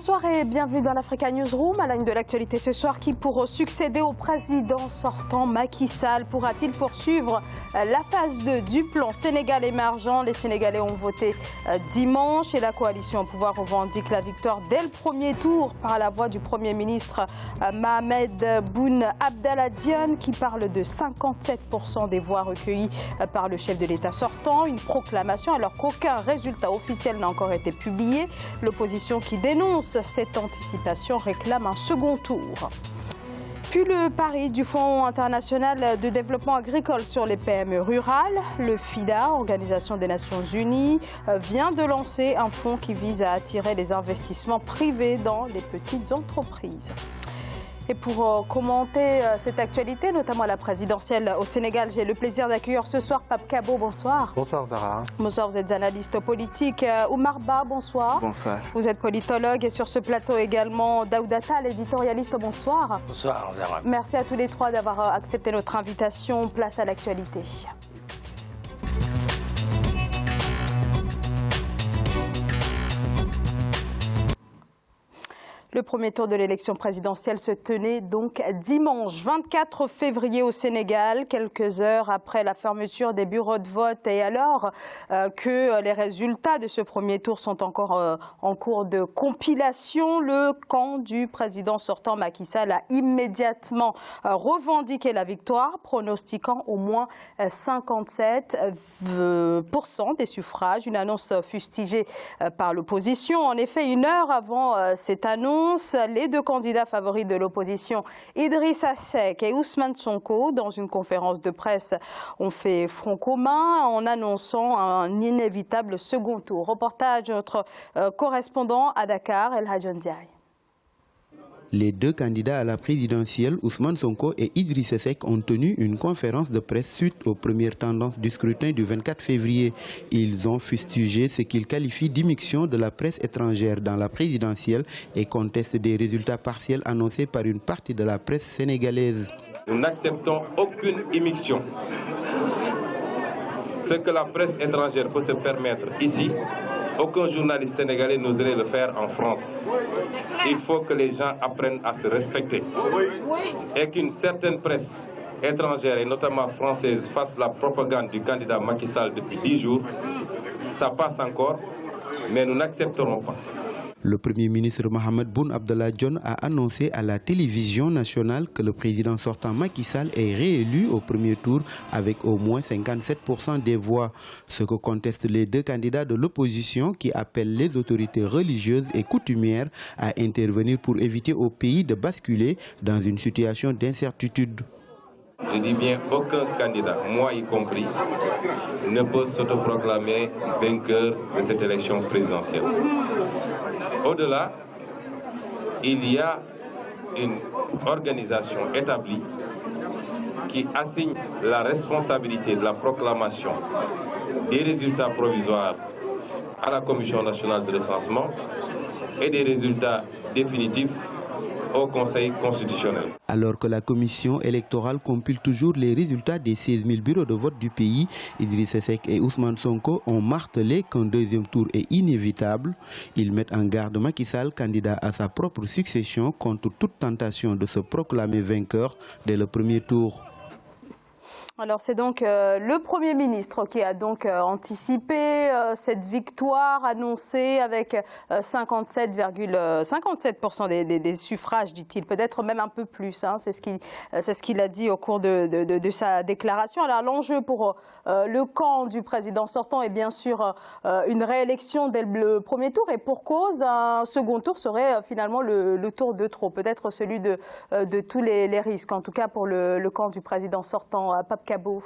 Bonsoir et bienvenue dans l'Africa Newsroom. À la une de l'actualité ce soir, qui pour succéder au président sortant Macky Sall pourra-t-il poursuivre la phase 2 du plan Sénégal émergent? Les Sénégalais ont voté dimanche et la coalition au pouvoir revendique la victoire dès le premier tour par la voix du Premier ministre Mohamed Boun Abdallah Dionne, qui parle de 57% des voix recueillies par le chef de l'État sortant. Une proclamation alors qu'aucun résultat officiel n'a encore été publié. L'opposition qui dénonce cette anticipation réclame un second tour. Puis le pari du Fonds international de développement agricole sur les PME rurales. Le FIDA, Organisation des Nations Unies, vient de lancer un fonds qui vise à attirer les investissements privés dans les petites entreprises. Et pour commenter cette actualité, notamment la présidentielle au Sénégal, j'ai le plaisir d'accueillir ce soir Pape Kabo. Bonsoir. Bonsoir Zara. Bonsoir, vous êtes analyste politique. Oumar Ba, bonsoir. Bonsoir. Vous êtes politologue et sur ce plateau également Daouda Tal, éditorialiste. Bonsoir. Bonsoir Zara. Merci à tous les trois d'avoir accepté notre invitation. Place à l'actualité. Le premier tour de l'élection présidentielle se tenait donc dimanche 24 février au Sénégal, quelques heures après la fermeture des bureaux de vote, et alors que les résultats de ce premier tour sont encore en cours de compilation. Le camp du président sortant Macky Sall a immédiatement revendiqué la victoire, pronostiquant au moins 57% des suffrages, une annonce fustigée par l'opposition. En effet, une heure avant cette annonce, les deux candidats favoris de l'opposition, Idrissa Seck et Ousmane Sonko, dans une conférence de presse, ont fait front commun en annonçant un inévitable second tour. Reportage de notre correspondant à Dakar, El Hadj Ndiaye. Les deux candidats à la présidentielle, Ousmane Sonko et Idrissa Seck, ont tenu une conférence de presse suite aux premières tendances du scrutin du 24 février. Ils ont fustigé ce qu'ils qualifient d'immixtion de la presse étrangère dans la présidentielle et contestent des résultats partiels annoncés par une partie de la presse sénégalaise. Nous n'acceptons aucune immixtion. Ce que la presse étrangère peut se permettre ici, aucun journaliste sénégalais n'oserait le faire en France. Il faut que les gens apprennent à se respecter. Et qu'une certaine presse étrangère, et notamment française, fasse la propagande du candidat Macky Sall depuis 10 jours, ça passe encore, mais nous n'accepterons pas. Le Premier ministre Mohamed Boun Abdallah Dionne a annoncé à la télévision nationale que le président sortant Macky Sall est réélu au premier tour avec au moins 57% des voix, ce que contestent les deux candidats de l'opposition qui appellent les autorités religieuses et coutumières à intervenir pour éviter au pays de basculer dans une situation d'incertitude. Je dis bien aucun candidat, moi y compris, ne peut s'autoproclamer vainqueur de cette élection présidentielle. Au-delà, il y a une organisation établie qui assigne la responsabilité de la proclamation des résultats provisoires à la Commission nationale de recensement et des résultats définitifs au Conseil constitutionnel. Alors que la commission électorale compile toujours les résultats des 16 000 bureaux de vote du pays, Idrissa Seck et Ousmane Sonko ont martelé qu'un deuxième tour est inévitable. Ils mettent en garde Macky Sall, candidat à sa propre succession, contre toute tentation de se proclamer vainqueur dès le premier tour. Alors c'est donc le Premier ministre qui a donc anticipé cette victoire annoncée avec 57,57% des suffrages, dit-il, peut-être même un peu plus. Hein, c'est ce qu'il a dit au cours de sa déclaration. Alors l'enjeu pour le camp du président sortant est bien sûr une réélection dès le premier tour, et pour cause, un second tour serait finalement le tour de trop, peut-être celui de tous les risques, en tout cas pour le camp du président sortant. Pape Kabo.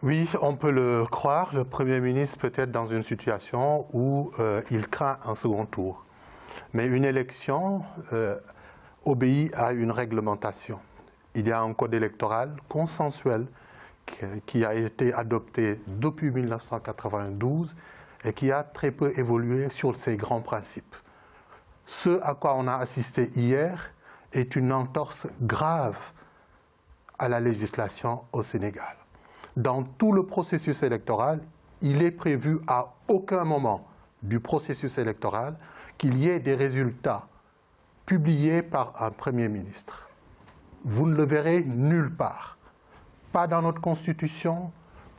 Oui, on peut le croire. Le Premier ministre peut être dans une situation où il craint un second tour. Mais une élection obéit à une réglementation. Il y a un code électoral consensuel qui a été adopté depuis 1992 et qui a très peu évolué sur ces grands principes. Ce à quoi on a assisté hier est une entorse grave à la législation au Sénégal. Dans tout le processus électoral, il est prévu à aucun moment du processus électoral qu'il y ait des résultats publié par un Premier ministre. Vous ne le verrez nulle part. Pas dans notre Constitution,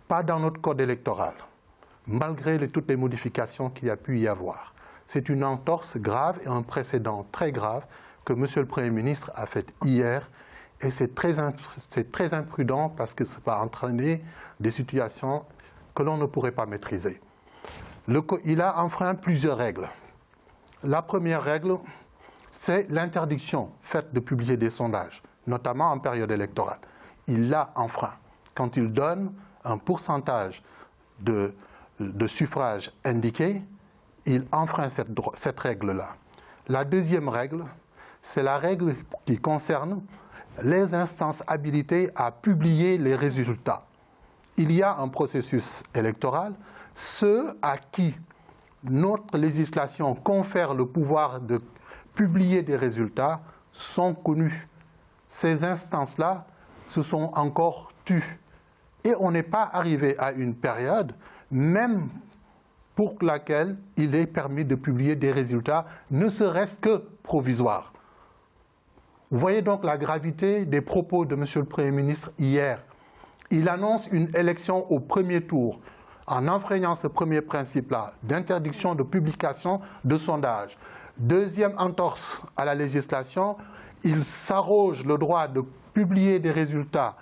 pas dans notre Code électoral, malgré toutes les modifications qu'il y a pu y avoir. C'est une entorse grave et un précédent très grave que M. le Premier ministre a fait hier. Et c'est très imprudent parce que ça va entraîner des situations que l'on ne pourrait pas maîtriser. Il a enfreint plusieurs règles. La première règle, c'est l'interdiction faite de publier des sondages, notamment en période électorale. Il l'a enfreint. Quand il donne un pourcentage de suffrages indiqués, il enfreint cette règle-là. La deuxième règle, c'est la règle qui concerne les instances habilitées à publier les résultats. Il y a un processus électoral. Ceux à qui notre législation confère le pouvoir de publier des résultats sont connus. Ces instances-là se sont encore tues. Et on n'est pas arrivé à une période, même pour laquelle il est permis de publier des résultats, ne serait-ce que provisoires. Vous voyez donc la gravité des propos de M. le Premier ministre hier. Il annonce une élection au premier tour en enfreignant ce premier principe-là d'interdiction de publication de sondages. Deuxième entorse à la législation, il s'arroge le droit de publier des résultats,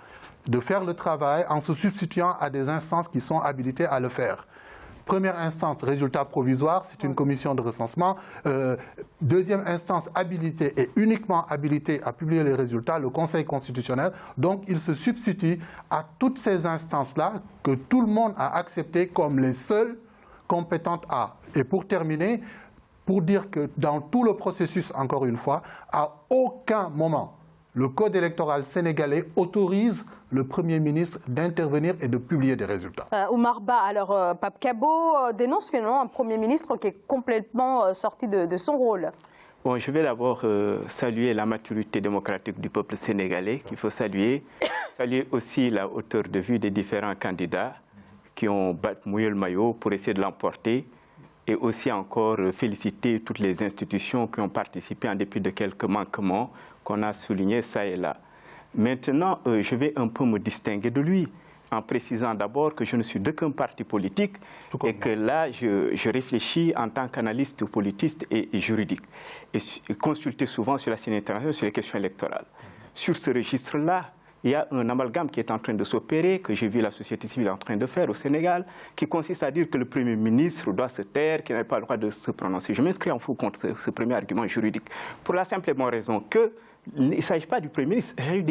de faire le travail en se substituant à des instances qui sont habilitées à le faire. Première instance, résultat provisoire, c'est une commission de recensement. Deuxième instance, habilité et uniquement habilité à publier les résultats, le Conseil constitutionnel. Donc, il se substitue à toutes ces instances-là que tout le monde a acceptées comme les seules compétentes à. Et pour terminer, pour dire que dans tout le processus, encore une fois, à aucun moment, le Code électoral sénégalais autorise le Premier ministre d'intervenir et de publier des résultats. Oumar Ba, alors Pape Kabo dénonce finalement un Premier ministre qui est complètement sorti de son rôle. Bon, je vais d'abord saluer la maturité démocratique du peuple sénégalais, qu'il faut saluer. Saluer aussi la hauteur de vue des différents candidats qui ont mouillé le maillot pour essayer de l'emporter. Et aussi encore féliciter toutes les institutions qui ont participé en dépit de quelques manquements qu'on a soulignés ça et là. Maintenant, je vais un peu me distinguer de lui en précisant d'abord que je ne suis d'aucun parti politique et que là, je réfléchis en tant qu'analyste politiste et juridique et consulter souvent sur la scène internationale sur les questions électorales. Sur ce registre-là, il y a un amalgame qui est en train de s'opérer, que j'ai vu la société civile en train de faire au Sénégal, qui consiste à dire que le Premier ministre doit se taire, qu'il n'a pas le droit de se prononcer. Je m'inscris en faux contre ce premier argument juridique, pour la simple et bonne raison que il ne s'agit pas du Premier ministre, il s'agit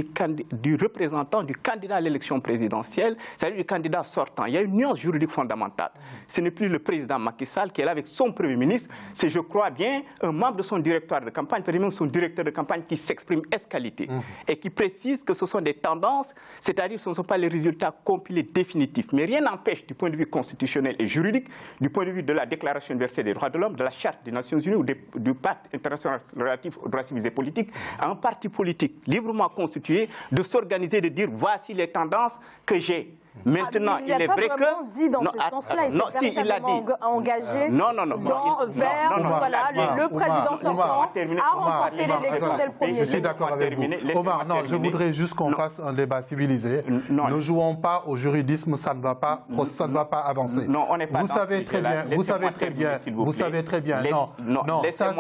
du représentant, du candidat à l'élection présidentielle, il s'agit du candidat sortant. Il y a une nuance juridique fondamentale. Ce n'est plus le président Macky Sall qui est là avec son Premier ministre, c'est, je crois bien, un membre de son directoire de campagne, peut-être même son directeur de campagne qui s'exprime escalité et qui précise que ce sont des tendances, c'est-à-dire que ce ne sont pas les résultats compilés définitifs. Mais rien n'empêche, du point de vue constitutionnel et juridique, du point de vue de la Déclaration universelle des droits de l'homme, de la Charte des Nations Unies ou du Pacte international relatif aux droits civils et politiques, à un parti politique librement constitué de s'organiser, de dire voici les tendances que j'ai. Maintenant, il est vrai que... Il n'a pas vraiment dit dans ce sens-là, il s'est véritablement engagé vers le président sortant à remporter l'élection dès le premier tour. Je suis d'accord avec vous. Omar, non, je voudrais juste qu'on fasse un débat civilisé. Ne jouons pas au juridisme, ça ne doit pas avancer. Non, on n'est pas vous savez très bien, non, ça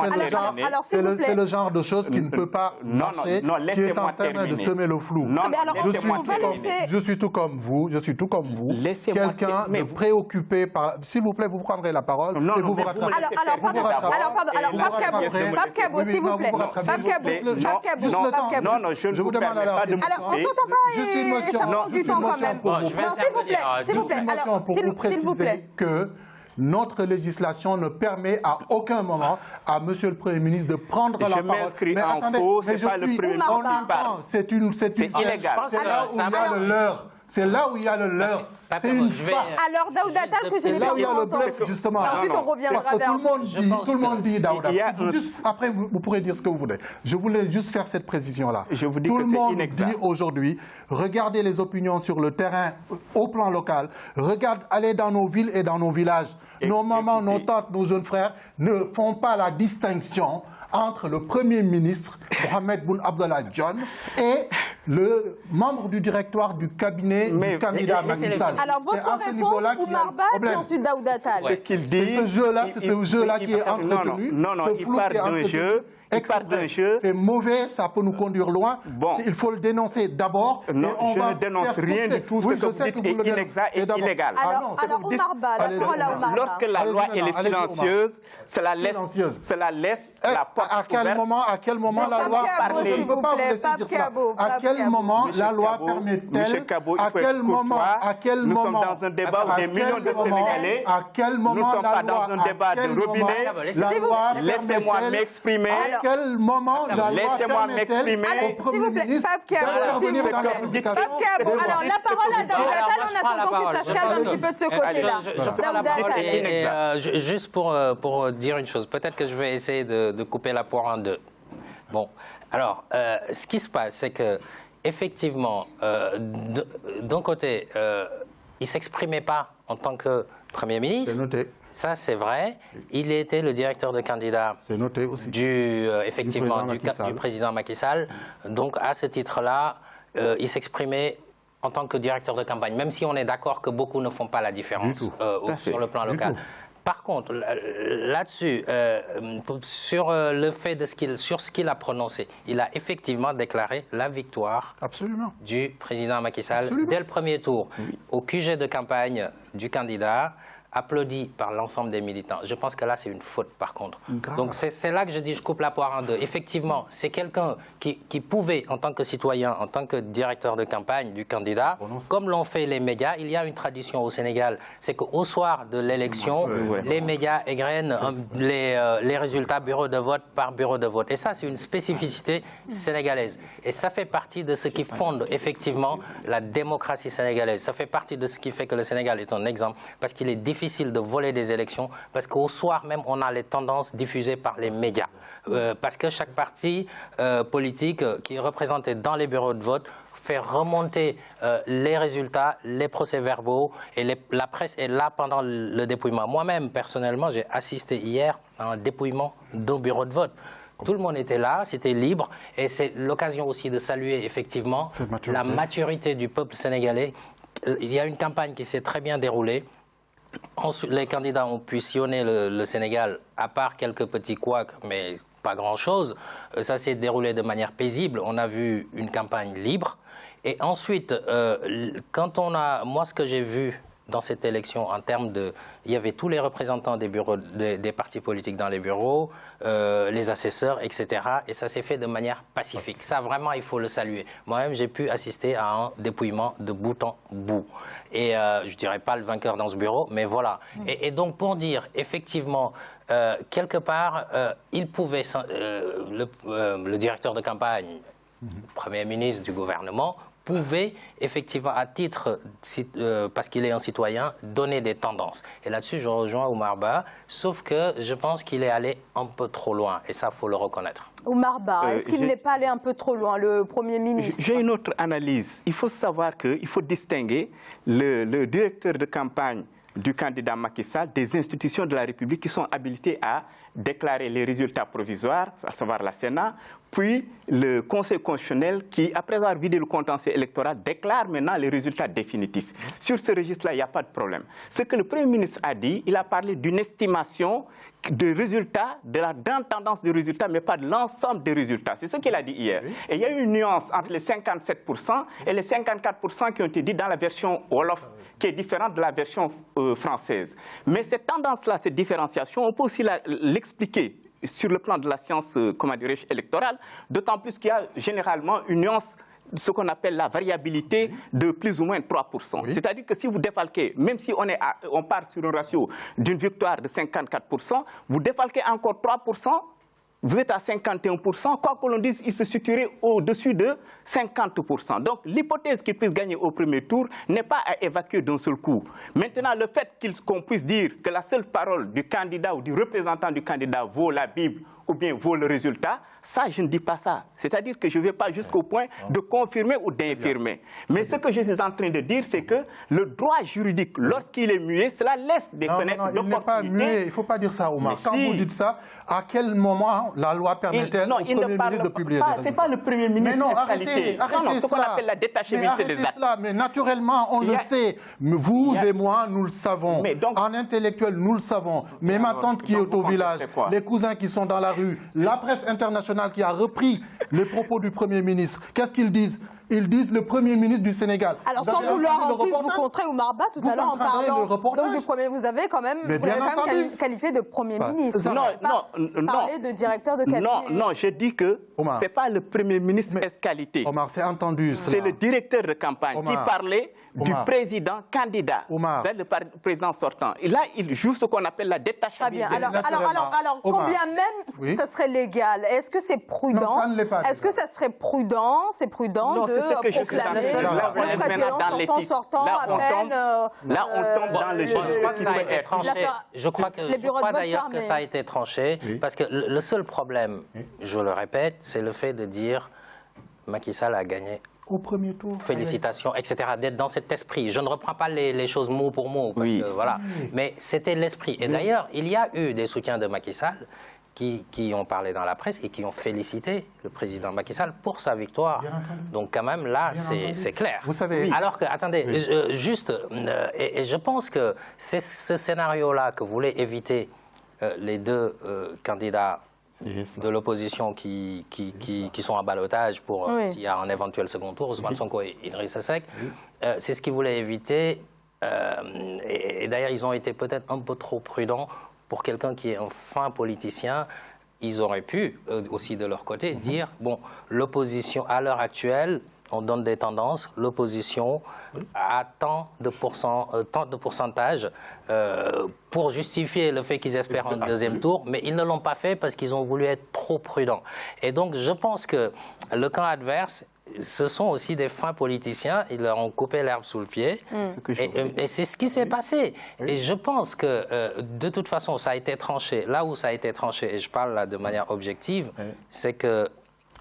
c'est le genre de choses qui ne peut pas marcher, qui est en train de semer le flou. Je suis tout comme vous. Quelqu'un de préoccupé par... S'il vous plaît, vous prendrez la parole et vous vous rattraperez. Alors, Pape Kabo, s'il vous plaît. Pape Kabo. Non, je vous demande alors... Alors, on ne s'entend pas et ça prend du temps quand même. Non, s'il vous plaît. Alors, pour vous préciser que notre législation ne permet à aucun moment à Monsieur le Premier ministre de prendre la parole. Je m'inscris en faux, c'est pas le Premier ministre qui parle. C'est illégal. C'est là où il y a le leurre. C'est là où il y a le leurre. C'est une farce. Alors, Daouda Tall, que je n'ai là pas où il y a le entendu. bluff, justement. Ensuite, on reviendra Parce que vers tout le monde dit, Daouda. Après, vous pourrez dire ce que vous voulez. Je voulais juste faire cette précision-là. Je vous dis tout que le c'est monde inexact. dit aujourd'hui, regardez les opinions sur le terrain, au plan local. Allez dans nos villes et dans nos villages. Nos mamans, nos tantes, nos jeunes frères ne font pas la distinction entre le Premier ministre, Mohamed Boun Abdallah Dionne, et le membre du directoire du cabinet du candidat Macky Sall. Alors, votre réponse, Oumar Ba, puis ensuite Daouda Tall. Ce qu'il dit... C'est ce jeu-là qui est entretenu. Non, il parle d'un jeu. C'est mauvais, ça peut nous conduire loin. Bon. Il faut le dénoncer d'abord. Non, je ne dénonce rien du tout. Ce que vous dites est inexact et illégal. Alors, Oumar Ba, la parole à Oumar Ba. Lorsque la loi elle est silencieuse, cela laisse la porte à quel moment la loi s'il vous plaît, Pape Kabo. À quel moment la loi permet-elle? À quel moment? Nous sommes dans un débat où des millions de Sénégalais. À quel moment? Nous ne sommes pas dans un débat de robinet. Laissez-moi m'exprimer. À quel moment la loi Laissez-moi m'exprimer. au Premier ministre d'intervenir dans la publication? Alors, la parole à Daouda Tall en attendant que ça se calme un petit peu de ce côté-là. Je prends la parole et juste pour dire une chose, peut-être que je vais essayer de couper la poire en deux. Bon, alors, ce qui se passe, c'est que effectivement, d'un côté, il ne s'exprimait pas en tant que Premier ministre. C'est noté. Ça, c'est vrai. Il était le directeur de candidat effectivement, du président Macky Sall. Donc, à ce titre-là, il s'exprimait en tant que directeur de campagne, même si on est d'accord que beaucoup ne font pas la différence sur le plan local. Par contre, là-dessus, sur le fait de ce qu'il a prononcé, il a effectivement déclaré la victoire du président Macky Sall dès le premier tour. Au QG de campagne du candidat, applaudi par l'ensemble des militants. Je pense que là, c'est une faute, par contre. Donc, c'est là que je dis, je coupe la poire en deux. Effectivement, c'est quelqu'un qui pouvait, en tant que citoyen, en tant que directeur de campagne du candidat, comme l'ont fait les médias, il y a une tradition au Sénégal, c'est qu'au soir de l'élection, les médias égrènent les résultats bureau de vote par bureau de vote. Et ça, c'est une spécificité sénégalaise. Et ça fait partie de ce qui fonde, effectivement, la démocratie sénégalaise. Ça fait partie de ce qui fait que le Sénégal est un exemple, parce qu'il est difficile de voler des élections, parce qu'au soir même, on a les tendances diffusées par les médias. Parce que chaque parti politique qui est représenté dans les bureaux de vote fait remonter les résultats, les procès-verbaux, et la presse est là pendant le dépouillement. Moi-même, personnellement, j'ai assisté hier à un dépouillement d'un bureau de vote. Tout le monde était là, c'était libre, et c'est l'occasion aussi de saluer effectivement la maturité du peuple sénégalais. Il y a une campagne qui s'est très bien déroulée. Ensuite, les candidats ont pu sillonner le Sénégal, à part quelques petits couacs, mais pas grand-chose. Ça s'est déroulé de manière paisible. On a vu une campagne libre. Et ensuite, moi, ce que j'ai vu dans cette élection, en termes de... Il y avait tous les représentants des bureaux, des partis politiques dans les bureaux, les assesseurs, etc. Et ça s'est fait de manière pacifique. Ça, vraiment, il faut le saluer. Moi-même, j'ai pu assister à un dépouillement de bout en bout. Et je ne dirais pas le vainqueur dans ce bureau, mais voilà. Et donc, pour dire, effectivement, quelque part, il pouvait... le directeur de campagne, Premier ministre du gouvernement, pouvait effectivement, à titre, parce qu'il est un citoyen, donner des tendances. Et là-dessus, je rejoins Oumar Ba, sauf que je pense qu'il est allé un peu trop loin, et ça, il faut le reconnaître. Oumar Ba, est-ce qu'il n'est pas allé un peu trop loin, le Premier ministre? J'ai une autre analyse. Il faut savoir qu'il faut distinguer le directeur de campagne du candidat Macky Sall des institutions de la République qui sont habilitées à déclarer les résultats provisoires, à savoir la Sénat, puis le Conseil constitutionnel qui, après avoir vidé le contentieux électoral, déclare maintenant les résultats définitifs. Sur ce registre-là, il n'y a pas de problème. Ce que le Premier ministre a dit, il a parlé d'une estimation de résultats, de la grande tendance de résultats, mais pas de l'ensemble des résultats. C'est ce qu'il a dit hier. Et il y a eu une nuance entre les 57% et les 54% qui ont été dit dans la version Wolof, qui est différente de la version française. Mais cette tendance-là, cette différenciation, on peut aussi l'expliquer sur le plan de la science, électorale, d'autant plus qu'il y a généralement une nuance, ce qu'on appelle la variabilité de plus ou moins 3%. Oui. C'est-à-dire que si vous défalquez, même si on part sur un ratio d'une victoire de 54%, vous défalquez encore 3%, vous êtes à 51%, quoi que l'on dise, il se situerait au-dessus de 50%. Donc l'hypothèse qu'il puisse gagner au premier tour n'est pas à évacuer d'un seul coup. Maintenant, le fait qu'on puisse dire que la seule parole du candidat ou du représentant du candidat vaut la Bible ou bien vaut le résultat, ça, je ne dis pas ça. C'est-à-dire que je ne vais pas jusqu'au point de confirmer ou d'infirmer. Mais ce que je suis en train de dire, c'est que le droit juridique, lorsqu'il est muet, cela laisse déconnaître l'opportunité. Il n'est pas muet, il ne faut pas dire ça, Omar. Quand vous dites ça, à quel moment la loi permet-elle au Premier ministre de publier des résultats? Ce n'est pas le Premier ministre qui est qualité. Arrêtez ce qu'on appelle la détachabilité des actes. Mais naturellement, on le sait. Vous et moi, nous le savons. En intellectuel, nous le savons. Mais ma tante qui est au village, les cousins qui sont dans la rue, la presse internationale qui a repris les propos du Premier ministre, qu'est-ce qu'ils disent? Ils disent le Premier ministre du Sénégal. Alors sans vouloir en plus vous contrer Oumar Ba tout à l'heure en parlant donc du Premier, vous avez quand même, qualifié de Premier ministre. Non, parler de directeur de cabinet. Non, je dis que ce n'est pas le Premier ministre esqualité. Omar, c'est entendu. C'est le directeur de campagne qui parlait du président candidat. C'est le président sortant. Et là, il joue ce qu'on appelle la détachabilité. Très bien. Alors combien même ce serait légal? Est-ce que c'est prudent? Non, ça ne l'est pas. Est-ce que ça serait prudent? C'est prudent de proclamer le président sortant à peine... Là, on tombe dans le jeu. Je crois d'ailleurs que ça a été tranché, parce que le seul problème, je le répète, c'est le fait de dire Macky Sall a gagné au premier tour. Félicitations, etc. D'être dans cet esprit. Je ne reprends pas les choses mot pour mot, parce que, voilà. Mais c'était l'esprit. Et d'ailleurs, il y a eu des soutiens de Macky Sall qui ont parlé dans la presse et qui ont félicité le président Macky Sall pour sa victoire. Donc quand même, là, c'est clair. Vous savez... Alors que, attendez, et je pense que c'est ce scénario-là que voulaient éviter les deux candidats de l'opposition qui sont en ballottage pour s'il y a un éventuel second tour, Ousmane Sonko et Idrissa Seck. C'est ce qu'ils voulaient éviter. Et d'ailleurs, ils ont été peut-être un peu trop prudents pour quelqu'un qui est un fin politicien. Ils auraient pu aussi de leur côté dire, bon, l'opposition à l'heure actuelle, on donne des tendances, l'opposition a tant de pourcentage pour justifier le fait qu'ils espèrent un deuxième tour, mais ils ne l'ont pas fait parce qu'ils ont voulu être trop prudents. Et donc je pense que le camp adverse, ce sont aussi des fins politiciens, ils leur ont coupé l'herbe sous le pied, et c'est ce qui s'est passé. Et je pense que de toute façon, ça a été tranché. Là où ça a été tranché, et je parle là de manière objective, c'est que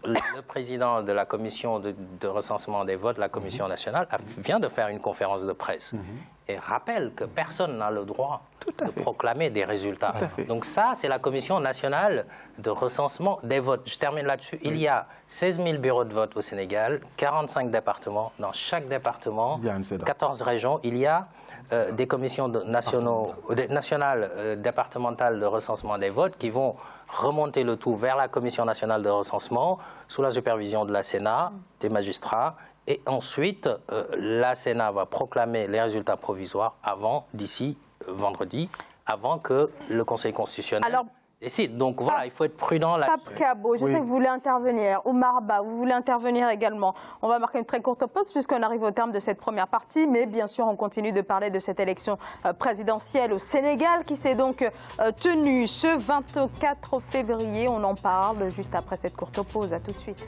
le président de la commission de recensement des votes, la commission nationale, vient de faire une conférence de presse et rappelle que personne n'a le droit de proclamer des résultats. Donc ça, c'est la commission nationale de recensement des votes. Je termine là-dessus. Il y a 16 000 bureaux de vote au Sénégal, 45 départements. Dans chaque département, 14 régions, il y a des commissions nationales départementales de recensement des votes qui vont remonter le tout vers la commission nationale de recensement sous la supervision de la Sénat, des magistrats, et ensuite la Sénat va proclamer les résultats provisoires d'ici vendredi, avant que le Conseil constitutionnel décide. Donc voilà, il faut être prudent là-dessus. Pape Kabo, je sais que vous voulez intervenir. Oumar Ba, vous voulez intervenir également. On va marquer une très courte pause puisqu'on arrive au terme de cette première partie. Mais bien sûr, on continue de parler de cette élection présidentielle au Sénégal qui s'est donc tenue ce 24 février. On en parle juste après cette courte pause. À tout de suite.